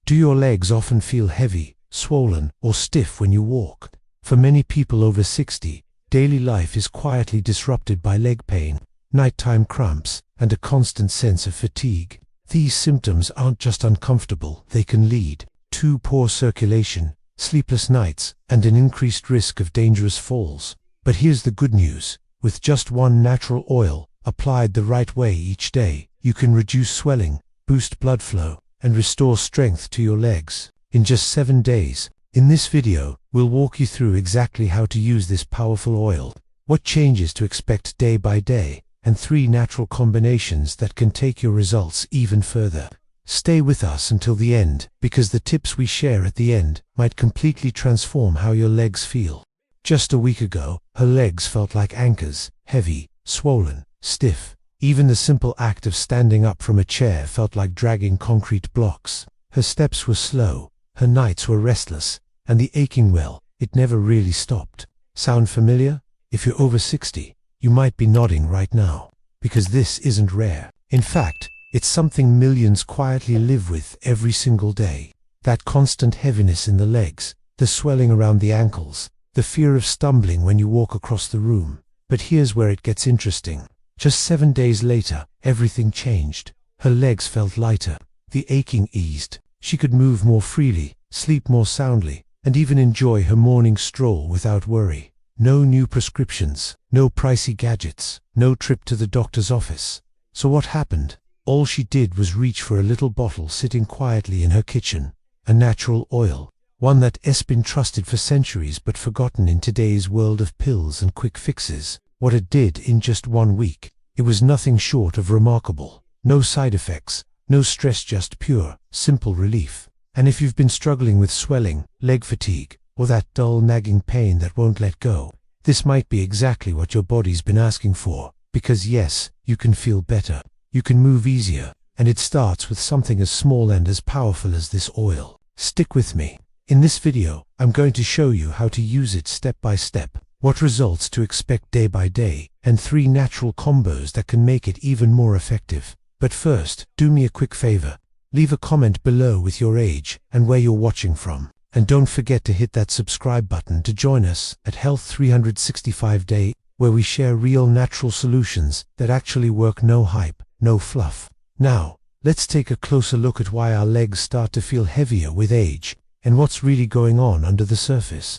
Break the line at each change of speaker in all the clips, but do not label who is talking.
Do your legs often feel heavy, swollen, or stiff when you walk? For many people over 60, daily life is quietly disrupted by leg pain, nighttime cramps, and a constant sense of fatigue. These symptoms aren't just uncomfortable, they can lead to poor circulation, sleepless nights, and an increased risk of dangerous falls. But here's the good news. With just one natural oil, applied the right way each day, you can reduce swelling, boost blood flow, and restore strength to your legs in just 7 days. In this video, we'll walk you through exactly how to use this powerful oil, what changes to expect day by day, and 3 natural combinations that can take your results even further. Stay with us until the end, because the tips we share at the end might completely transform how your legs feel. Just a week ago, her legs felt like anchors, heavy, swollen, stiff. Even the simple act of standing up from a chair felt like dragging concrete blocks. Her steps were slow, her nights were restless, and the aching, well, it never really stopped. Sound familiar? If you're over 60, you might be nodding right now, because this isn't rare. In fact, it's something millions quietly live with every single day. That constant heaviness in the legs, the swelling around the ankles, the fear of stumbling when you walk across the room. But here's where it gets interesting. Just 7 days later, everything changed. Her legs felt lighter, the aching eased, she could move more freely, sleep more soundly, and even enjoy her morning stroll without worry. No new prescriptions, no pricey gadgets, no trip to the doctor's office. So what happened? All she did was reach for a little bottle sitting quietly in her kitchen, a natural oil, one that has been trusted for centuries but forgotten in today's world of pills and quick fixes. What it did in just 1 week, it was nothing short of remarkable. No side effects, no stress, just pure, simple relief. And if you've been struggling with swelling, leg fatigue, or that dull nagging pain that won't let go, this might be exactly what your body's been asking for. Because yes, you can feel better, you can move easier, and it starts with something as small and as powerful as this oil. Stick with me. In this video, I'm going to show you how to use it step by step, what results to expect day by day, and 3 natural combos that can make it even more effective. But first, do me a quick favor. Leave a comment below with your age and where you're watching from. And don't forget to hit that subscribe button to join us at Health 365 Day, where we share real natural solutions that actually work. No hype, no fluff. Now, let's take a closer look at why our legs start to feel heavier with age, and what's really going on under the surface.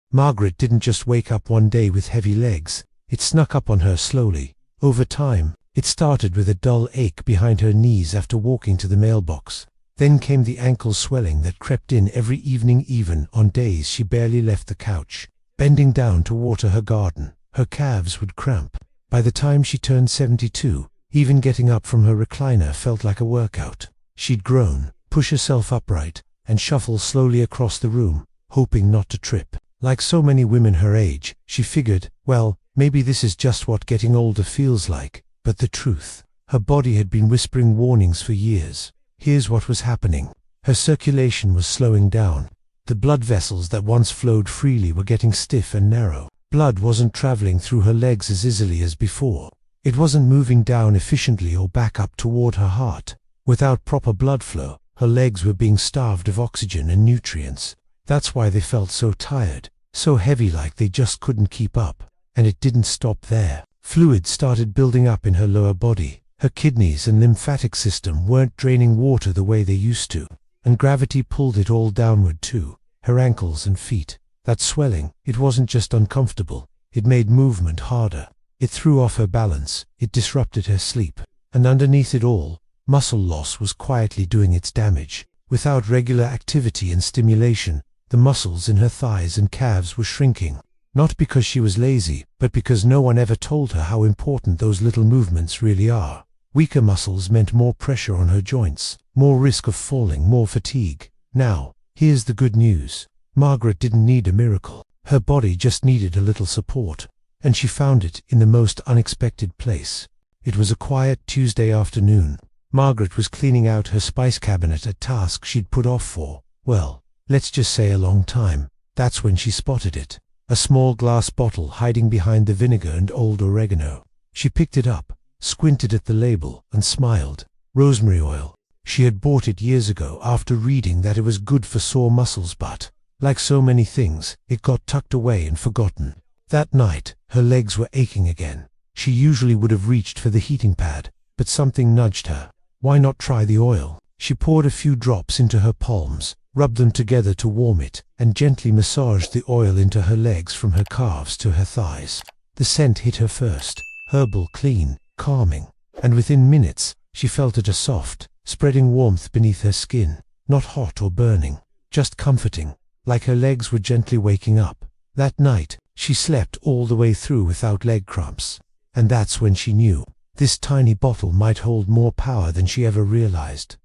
Margaret didn't just wake up one day with heavy legs. It snuck up on her slowly. Over time, it started with a dull ache behind her knees after walking to the mailbox. Then came the ankle swelling that crept in every evening, even on days she barely left the couch. Bending down to water her garden, her calves would cramp. By the time she turned 72, even getting up from her recliner felt like a workout. She'd groan, push herself upright, and shuffle slowly across the room, hoping not to trip. Like so many women her age, she figured, well, maybe this is just what getting older feels like. But the truth, her body had been whispering warnings for years. Here's what was happening. Her circulation was slowing down. The blood vessels that once flowed freely were getting stiff and narrow. Blood wasn't traveling through her legs as easily as before. It wasn't moving down efficiently or back up toward her heart. Without proper blood flow, her legs were being starved of oxygen and nutrients. That's why they felt so tired, so heavy, like they just couldn't keep up. And it didn't stop there. Fluid started building up in her lower body. Her kidneys and lymphatic system weren't draining water the way they used to. And gravity pulled it all downward too. Her ankles and feet. That swelling, it wasn't just uncomfortable. It made movement harder. It threw off her balance. It disrupted her sleep. And underneath it all, muscle loss was quietly doing its damage. Without regular activity and stimulation, the muscles in her thighs and calves were shrinking. Not because she was lazy, but because no one ever told her how important those little movements really are. Weaker muscles meant more pressure on her joints, more risk of falling, more fatigue. Now, here's the good news. Margaret didn't need a miracle. Her body just needed a little support. And she found it in the most unexpected place. It was a quiet Tuesday afternoon. Margaret was cleaning out her spice cabinet, a task she'd put off for, well, let's just say a long time. That's when she spotted it. A small glass bottle hiding behind the vinegar and old oregano. She picked it up, squinted at the label, and smiled. Rosemary oil. She had bought it years ago after reading that it was good for sore muscles, but, like so many things, it got tucked away and forgotten. That night, her legs were aching again. She usually would have reached for the heating pad, but something nudged her. Why not try the oil? She poured a few drops into her palms, rubbed them together to warm it, and gently massaged the oil into her legs from her calves to her thighs. The scent hit her first, herbal, clean, calming, and within minutes, she felt it a soft, spreading warmth beneath her skin, not hot or burning, just comforting, like her legs were gently waking up. That night, she slept all the way through without leg cramps, and that's when she knew this tiny bottle might hold more power than she ever realized.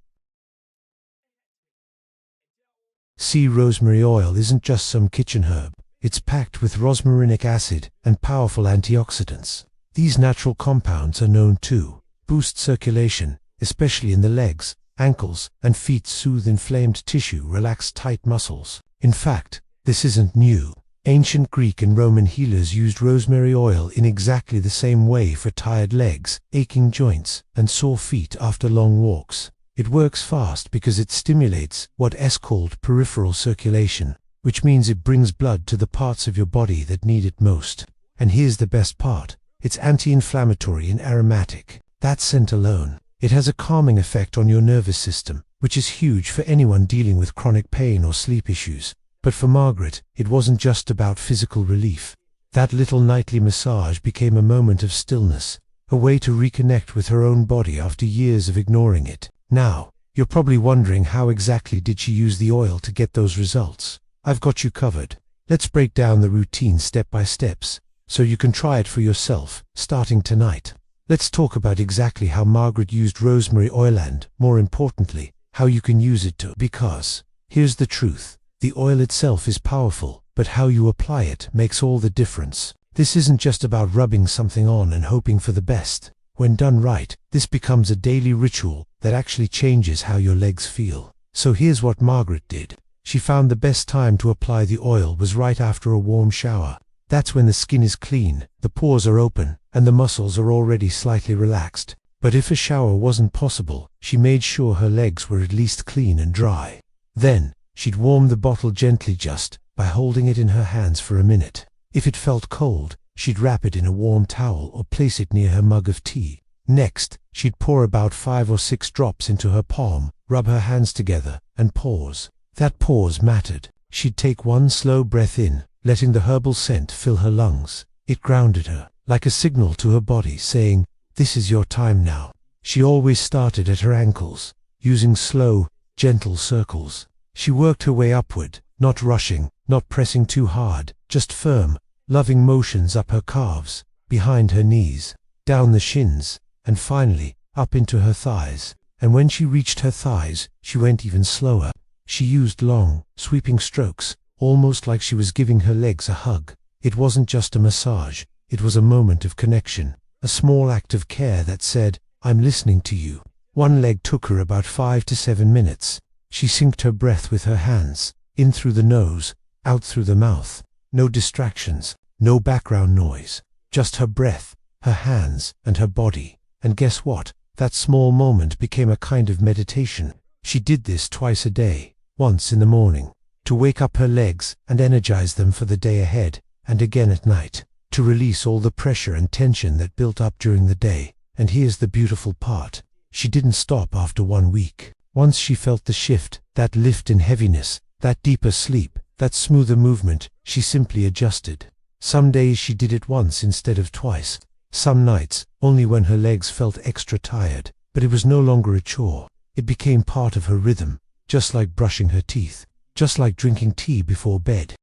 Sea rosemary oil isn't just some kitchen herb. It's packed with rosmarinic acid and powerful antioxidants. These natural compounds are known to boost circulation, especially in the legs, ankles, and feet, soothe inflamed tissue, relax tight muscles. In fact, this isn't new. Ancient Greek and Roman healers used rosemary oil in exactly the same way for tired legs, aching joints, and sore feet after long walks. It works fast because it stimulates what is called peripheral circulation, which means it brings blood to the parts of your body that need it most. And here's the best part. It's anti-inflammatory and aromatic. That scent alone. It has a calming effect on your nervous system, which is huge for anyone dealing with chronic pain or sleep issues. But for Margaret, it wasn't just about physical relief. That little nightly massage became a moment of stillness, a way to reconnect with her own body after years of ignoring it. Now, you're probably wondering, how exactly did she use the oil to get those results? I've got you covered. Let's break down the routine step by steps, so you can try it for yourself, starting tonight. Let's talk about exactly how Margaret used rosemary oil and, more importantly, how you can use it too. Because, here's the truth. The oil itself is powerful, but how you apply it makes all the difference. This isn't just about rubbing something on and hoping for the best. When done right, this becomes a daily ritual that actually changes how your legs feel. So here's what Margaret did. She found the best time to apply the oil was right after a warm shower. That's when the skin is clean, the pores are open, and the muscles are already slightly relaxed. But if a shower wasn't possible, she made sure her legs were at least clean and dry. Then, she'd warm the bottle gently just by holding it in her hands for a minute. If it felt cold, she'd wrap it in a warm towel or place it near her mug of tea. Next, she'd pour about 5 or 6 drops into her palm, rub her hands together, and pause. That pause mattered. She'd take one slow breath in, letting the herbal scent fill her lungs. It grounded her, like a signal to her body saying, "This is your time now." She always started at her ankles, using slow, gentle circles. She worked her way upward, not rushing, not pressing too hard, just firm, loving motions up her calves, behind her knees, down the shins, and finally, up into her thighs. And when she reached her thighs, she went even slower. She used long, sweeping strokes, almost like she was giving her legs a hug. It wasn't just a massage, it was a moment of connection, a small act of care that said, "I'm listening to you." One leg took her about 5 to 7 minutes. She synced her breath with her hands, in through the nose, out through the mouth. No distractions, no background noise, just her breath, her hands, and her body. And guess what? That small moment became a kind of meditation. She did this twice a day, once in the morning, to wake up her legs and energize them for the day ahead, and again at night, to release all the pressure and tension that built up during the day. And here's the beautiful part. She didn't stop after 1 week. Once she felt the shift, that lift in heaviness, that deeper sleep, that smoother movement, she simply adjusted. Some days she did it once instead of twice. Some nights, only when her legs felt extra tired. But it was no longer a chore. It became part of her rhythm, just like brushing her teeth, just like drinking tea before bed.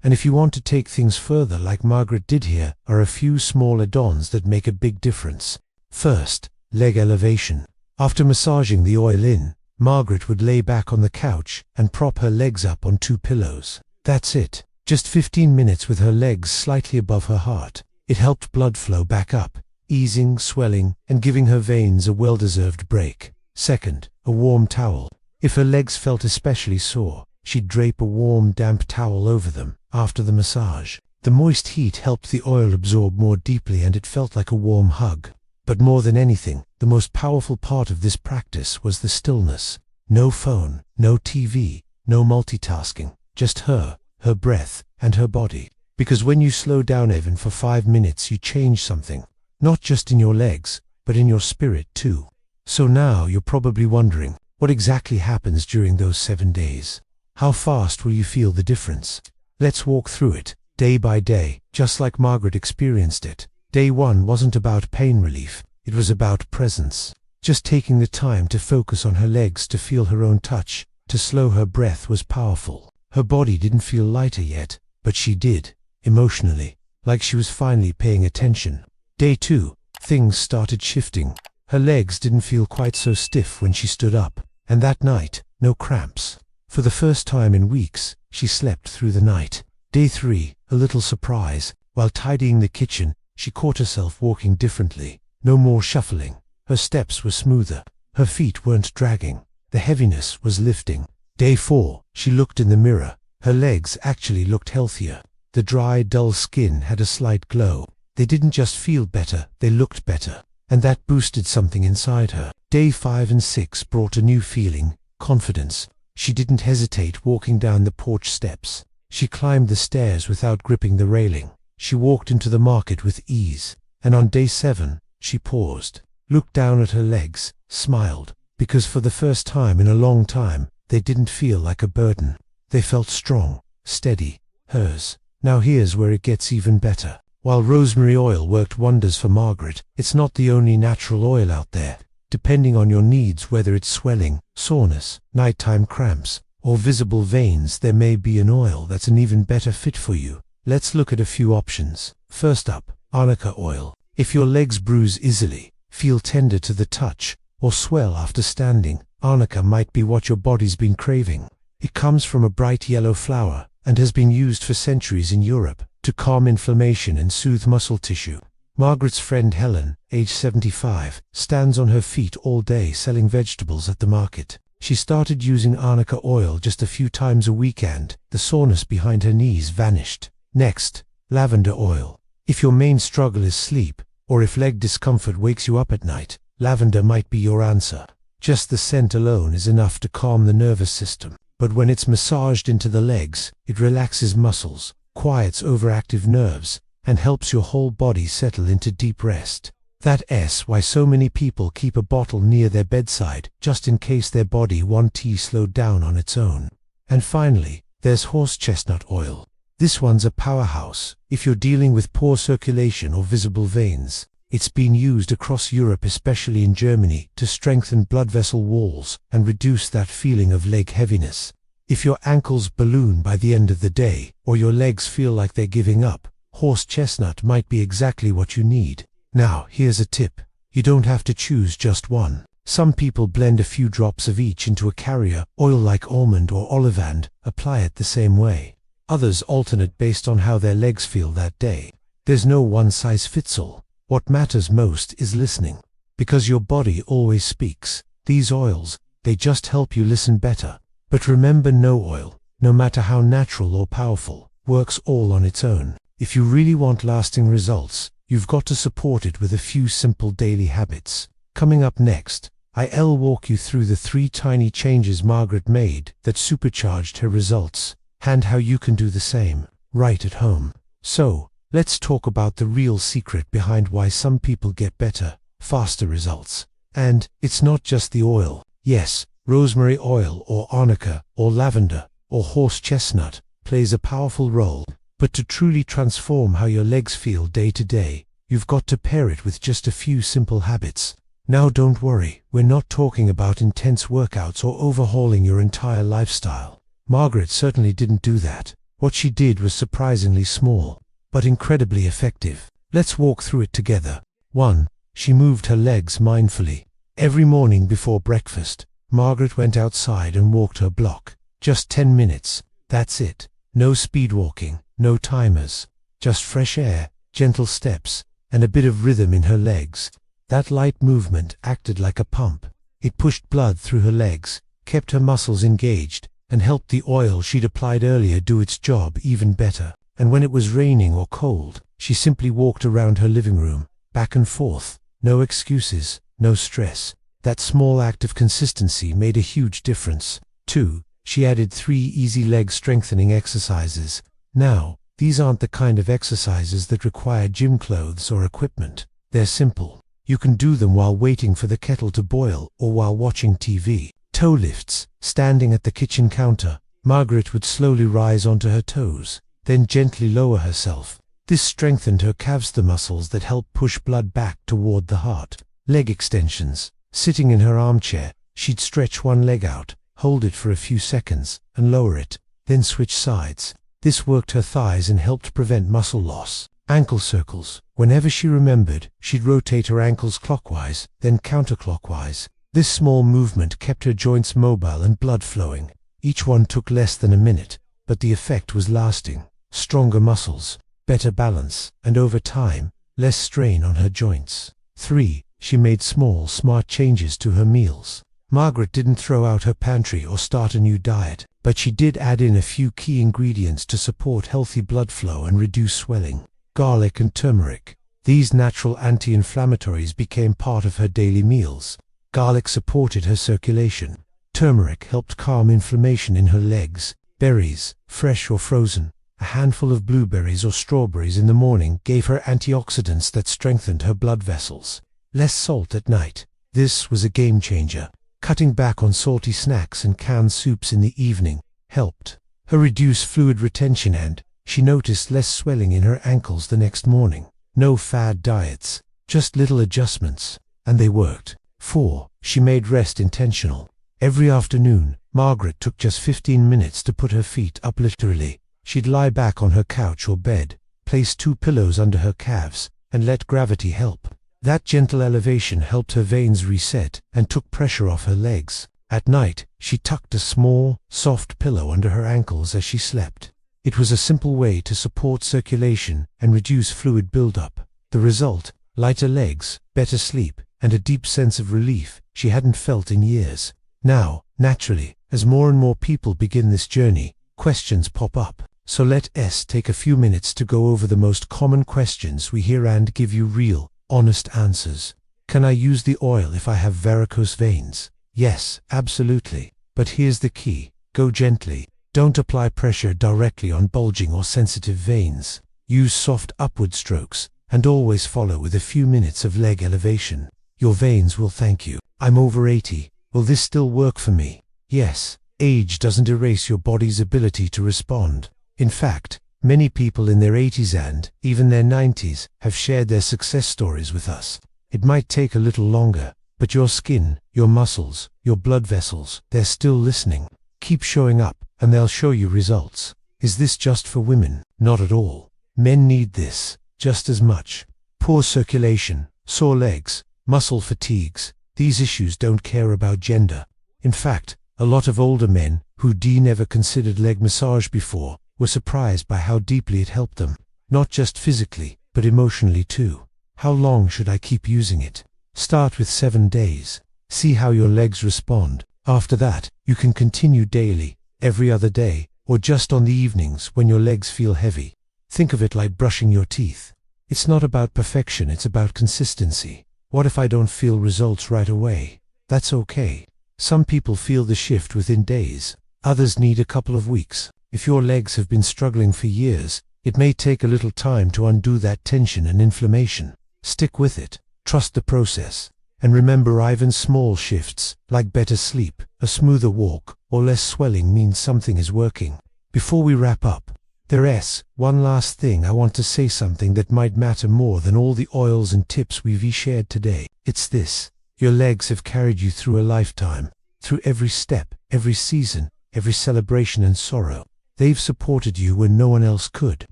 And if you want to take things further like Margaret did, here are a few small add-ons that make a big difference. First, leg elevation. After massaging the oil in, Margaret would lay back on the couch and prop her legs up on 2 pillows. That's it. Just 15 minutes with her legs slightly above her heart. It helped blood flow back up, easing swelling and giving her veins a well-deserved break. Second, a warm towel. If her legs felt especially sore, she'd drape a warm, damp towel over them after the massage. The moist heat helped the oil absorb more deeply and it felt like a warm hug. But more than anything, the most powerful part of this practice was the stillness. No phone, no TV, no multitasking, just her breath, and her body. Because when you slow down even for 5 minutes, you change something. Not just in your legs, but in your spirit too. So now you're probably wondering, what exactly happens during those 7 days? How fast will you feel the difference? Let's walk through it, day by day, just like Margaret experienced it. Day 1 wasn't about pain relief, it was about presence. Just taking the time to focus on her legs, to feel her own touch, to slow her breath was powerful. Her body didn't feel lighter yet, but she did, emotionally, like she was finally paying attention. Day 2, things started shifting. Her legs didn't feel quite so stiff when she stood up, and that night, no cramps. For the first time in weeks, she slept through the night. Day 3, a little surprise. While tidying the kitchen, she caught herself walking differently. No more shuffling. Her steps were smoother. Her feet weren't dragging. The heaviness was lifting. Day 4, she looked in the mirror. Her legs actually looked healthier. The dry, dull skin had a slight glow. They didn't just feel better, they looked better. And that boosted something inside her. Day 5 and 6 brought a new feeling, confidence. She didn't hesitate walking down the porch steps. She climbed the stairs without gripping the railing. She walked into the market with ease. And on day 7, she paused, looked down at her legs, smiled. Because for the first time in a long time, they didn't feel like a burden. They felt strong, steady, hers. Now here's where it gets even better. While rosemary oil worked wonders for Margaret, it's not the only natural oil out there. Depending on your needs, whether it's swelling, soreness, nighttime cramps, or visible veins, there may be an oil that's an even better fit for you. Let's look at a few options. First up, arnica oil. If your legs bruise easily, feel tender to the touch, or swell after standing, arnica might be what your body's been craving. It comes from a bright yellow flower and has been used for centuries in Europe to calm inflammation and soothe muscle tissue. Margaret's friend Helen, age 75, stands on her feet all day selling vegetables at the market. She started using arnica oil just a few times a week and the soreness behind her knees vanished. Next, lavender oil. If your main struggle is sleep, or if leg discomfort wakes you up at night, lavender might be your answer. Just the scent alone is enough to calm the nervous system. But when it's massaged into the legs, it relaxes muscles, quiets overactive nerves, and helps your whole body settle into deep rest. That's why so many people keep a bottle near their bedside, just in case their body wants tea slowed down on its own. And finally, there's horse chestnut oil. This one's a powerhouse. If you're dealing with poor circulation or visible veins, it's been used across Europe, especially in Germany, to strengthen blood vessel walls and reduce that feeling of leg heaviness. If your ankles balloon by the end of the day, or your legs feel like they're giving up, horse chestnut might be exactly what you need. Now, here's a tip. You don't have to choose just one. Some people blend a few drops of each into a carrier oil like almond or olive and apply it the same way. Others alternate based on how their legs feel that day. There's no one-size-fits-all. What matters most is listening. Because your body always speaks. These oils, they just help you listen better. But remember, no oil, no matter how natural or powerful, works all on its own. If you really want lasting results, you've got to support it with a few simple daily habits. Coming up next, I'll walk you through the 3 tiny changes Margaret made that supercharged her results, and how you can do the same, right at home. So, let's talk about the real secret behind why some people get better, faster results. And it's not just the oil. Yes, rosemary oil or arnica or lavender or horse chestnut plays a powerful role. But to truly transform how your legs feel day to day, you've got to pair it with just a few simple habits. Now don't worry, we're not talking about intense workouts or overhauling your entire lifestyle. Margaret certainly didn't do that. What she did was surprisingly small, but incredibly effective. Let's walk through it together. 1. She moved her legs mindfully. Every morning before breakfast, Margaret went outside and walked her block. Just 10 minutes. That's it. No speed walking, no timers. Just fresh air, gentle steps, and a bit of rhythm in her legs. That light movement acted like a pump. It pushed blood through her legs, kept her muscles engaged, and helped the oil she'd applied earlier do its job even better. And when it was raining or cold, she simply walked around her living room, back and forth. No excuses, no stress. That small act of consistency made a huge difference. 2. She added 3 easy leg strengthening exercises. Now, these aren't the kind of exercises that require gym clothes or equipment. They're simple. You can do them while waiting for the kettle to boil or while watching TV. Toe lifts. Standing at the kitchen counter, Margaret would slowly rise onto her toes, then gently lower herself. This strengthened her calves, the muscles that help push blood back toward the heart. Leg extensions. Sitting in her armchair, she'd stretch one leg out, hold it for a few seconds, and lower it, then switch sides. This worked her thighs and helped prevent muscle loss. Ankle circles. Whenever she remembered, she'd rotate her ankles clockwise, then counterclockwise. This small movement kept her joints mobile and blood flowing. Each one took less than a minute, but the effect was lasting. Stronger muscles, better balance, and over time, less strain on her joints. 3. She made small, smart changes to her meals. Margaret didn't throw out her pantry or start a new diet, but she did add in a few key ingredients to support healthy blood flow and reduce swelling. Garlic and turmeric. These natural anti-inflammatories became part of her daily meals. Garlic supported her circulation. Turmeric helped calm inflammation in her legs. Berries, fresh or frozen. A handful of blueberries or strawberries in the morning gave her antioxidants that strengthened her blood vessels. Less salt at night. This was a game changer. Cutting back on salty snacks and canned soups in the evening helped her reduce fluid retention, and she noticed less swelling in her ankles the next morning. No fad diets, just little adjustments, and they worked. 4. She made rest intentional. Every afternoon, Margaret took just 15 minutes to put her feet up. Literally, she'd lie back on her couch or bed, place 2 pillows under her calves, and let gravity help. That gentle elevation helped her veins reset and took pressure off her legs. At night, she tucked a small, soft pillow under her ankles as she slept. It was a simple way to support circulation and reduce fluid buildup. The result? Lighter legs, better sleep, and a deep sense of relief she hadn't felt in years. Now, naturally, as more and more people begin this journey, questions pop up. So let's take a few minutes to go over the most common questions we hear and give you real, honest answers. Can I use the oil if I have varicose veins? Yes, absolutely. But here's the key. Go gently. Don't apply pressure directly on bulging or sensitive veins. Use soft upward strokes, and always follow with a few minutes of leg elevation. Your veins will thank you. I'm over 80. Will this still work for me? Yes. Age doesn't erase your body's ability to respond. In fact, many people in their 80s and even their 90s have shared their success stories with us. It might take a little longer, but your skin, your muscles, your blood vessels, they're still listening. Keep showing up, and they'll show you results. Is this just for women? Not at all. Men need this just as much. Poor circulation, sore legs, muscle fatigues, these issues don't care about gender. In fact, a lot of older men who never considered leg massage before were surprised by how deeply it helped them. Not just physically, but emotionally too. How long should I keep using it? Start with 7 days. See how your legs respond. After that, you can continue daily, every other day, or just on the evenings when your legs feel heavy. Think of it like brushing your teeth. It's not about perfection, it's about consistency. What if I don't feel results right away? That's okay. Some people feel the shift within days. Others need a couple of weeks. If your legs have been struggling for years, it may take a little time to undo that tension and inflammation. Stick with it. Trust the process. And remember, even small shifts, like better sleep, a smoother walk, or less swelling means something is working. Before we wrap up, there's one last thing. I want to say something that might matter more than all the oils and tips we've shared today. It's this. Your legs have carried you through a lifetime, through every step, every season, every celebration and sorrow. They've supported you when no one else could.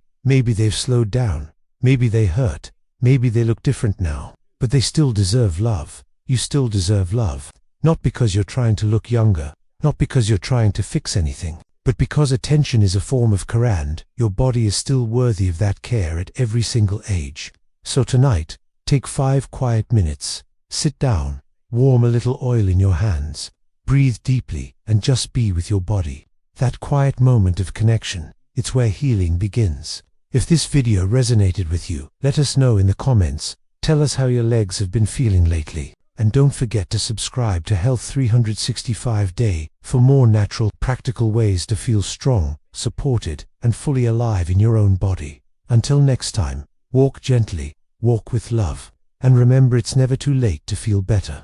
Maybe they've slowed down, maybe they hurt, maybe they look different now, but they still deserve love. You still deserve love. Not because you're trying to look younger, not because you're trying to fix anything, but because attention is a form of care and your body is still worthy of that care at every single age. So tonight, take 5 quiet minutes, sit down, warm a little oil in your hands, breathe deeply, and just be with your body. That quiet moment of connection, it's where healing begins. If this video resonated with you, let us know in the comments. Tell us how your legs have been feeling lately. And don't forget to subscribe to Health 365 Day for more natural, practical ways to feel strong, supported, and fully alive in your own body. Until next time, walk gently, walk with love, and remember it's never too late to feel better.